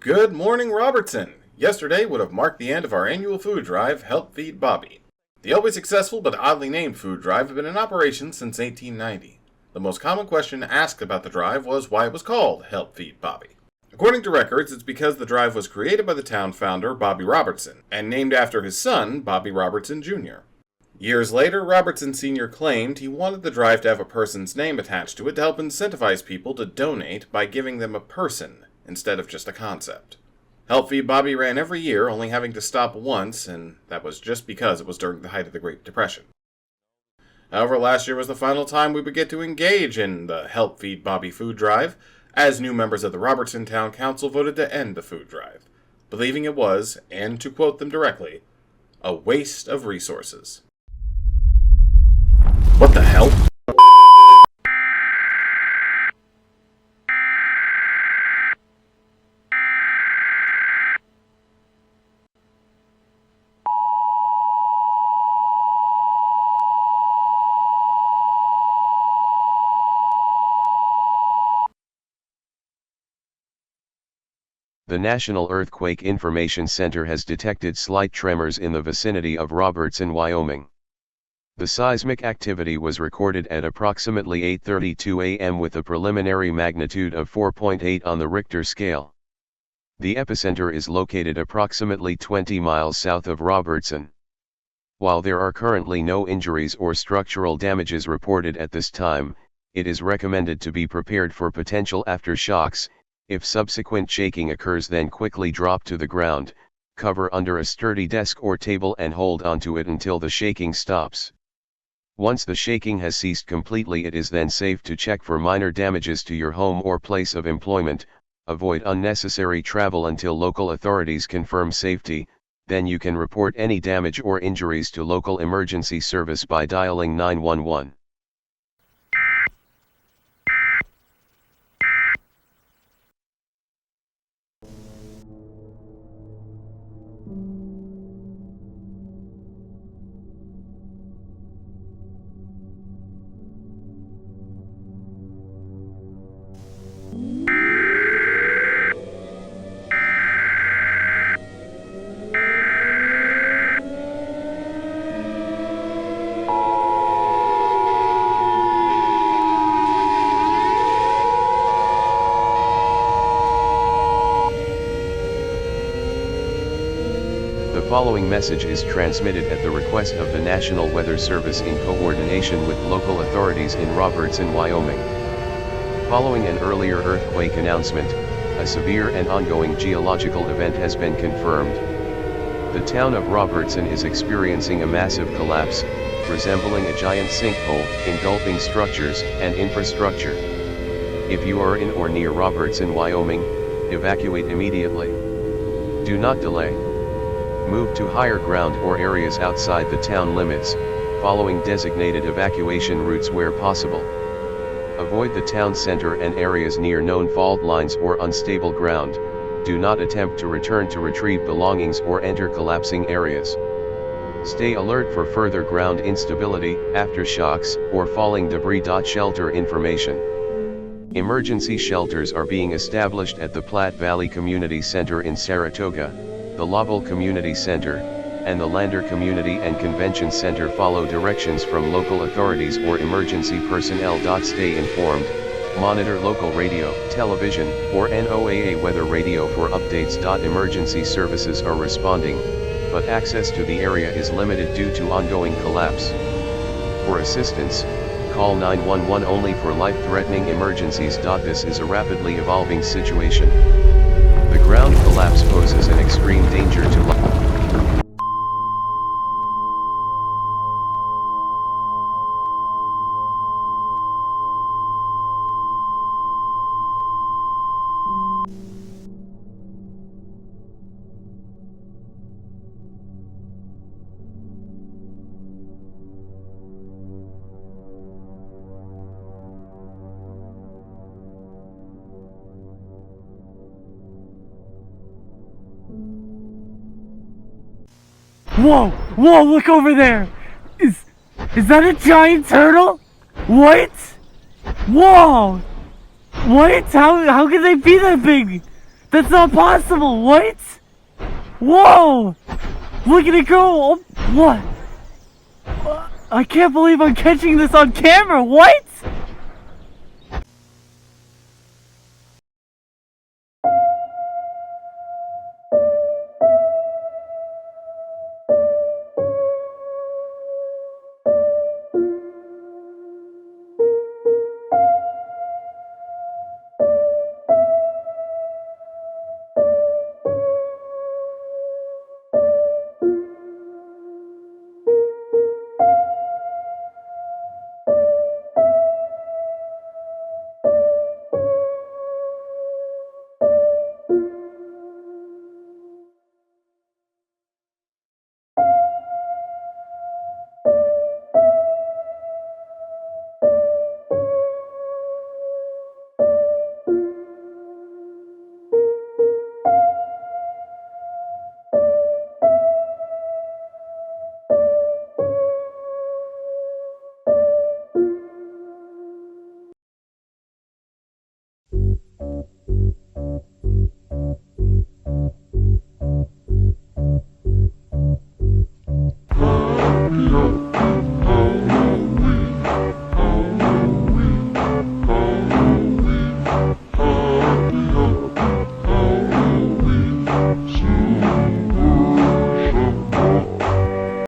Good morning, Robertson! Yesterday would have marked the end of our annual food drive, Help Feed Bobby. The always successful but oddly named food drive had been in operation since 1890. The most common question asked about the drive was why it was called Help Feed Bobby. According to records, it's because the drive was created by the town founder, Bobby Robertson, and named after his son, Bobby Robertson Jr. Years later, Robertson Sr. claimed he wanted the drive to have a person's name attached to it to help incentivize people to donate by giving them a person instead of just a concept. Help Feed Bobby ran every year, only having to stop once, and that was just because it was during the height of the Great Depression. However, last year was the final time we would get to engage in the Help Feed Bobby food drive, as new members of the Robertson Town Council voted to end the food drive, believing it was, and to quote them directly, a waste of resources. What the hell? The National Earthquake Information Center has detected slight tremors in the vicinity of Robertson, Wyoming. The seismic activity was recorded at approximately 8:32 a.m. with a preliminary magnitude of 4.8 on the Richter scale. The epicenter is located approximately 20 miles south of Robertson. While there are currently no injuries or structural damages reported at this time, it is recommended to be prepared for potential aftershocks. If subsequent shaking occurs, then quickly drop to the ground, cover under a sturdy desk or table and hold onto it until the shaking stops. Once the shaking has ceased completely, it is then safe to check for minor damages to your home or place of employment. Avoid unnecessary travel until local authorities confirm safety, then you can report any damage or injuries to local emergency service by dialing 911. The following message is transmitted at the request of the National Weather Service in coordination with local authorities in Robertson, Wyoming. Following an earlier earthquake announcement, a severe and ongoing geological event has been confirmed. The town of Robertson is experiencing a massive collapse, resembling a giant sinkhole, engulfing structures and infrastructure. If you are in or near Robertson, Wyoming, evacuate immediately. Do not delay. Move to higher ground or areas outside the town limits, following designated evacuation routes where possible. Avoid the town center and areas near known fault lines or unstable ground. Do not attempt to return to retrieve belongings or enter collapsing areas. Stay alert for further ground instability, aftershocks, or falling debris. Shelter information. Emergency shelters are being established at the Platte Valley Community Center in Saratoga, the Lovell Community Center, and the Lander Community and Convention Center. Follow directions from local authorities or emergency personnel. Stay informed, monitor local radio, television, or NOAA weather radio for updates. Emergency services are responding, but access to the area is limited due to ongoing collapse. For assistance, call 911 only for life-threatening emergencies. This is a rapidly evolving situation. The ground collapse poses an extreme danger to life. Whoa! Whoa! Look over there! Is that a giant turtle? What? Whoa! What? How can they be that big? That's not possible. What? Whoa! Look at it go. Oh, what? I can't believe I'm catching this on camera. What?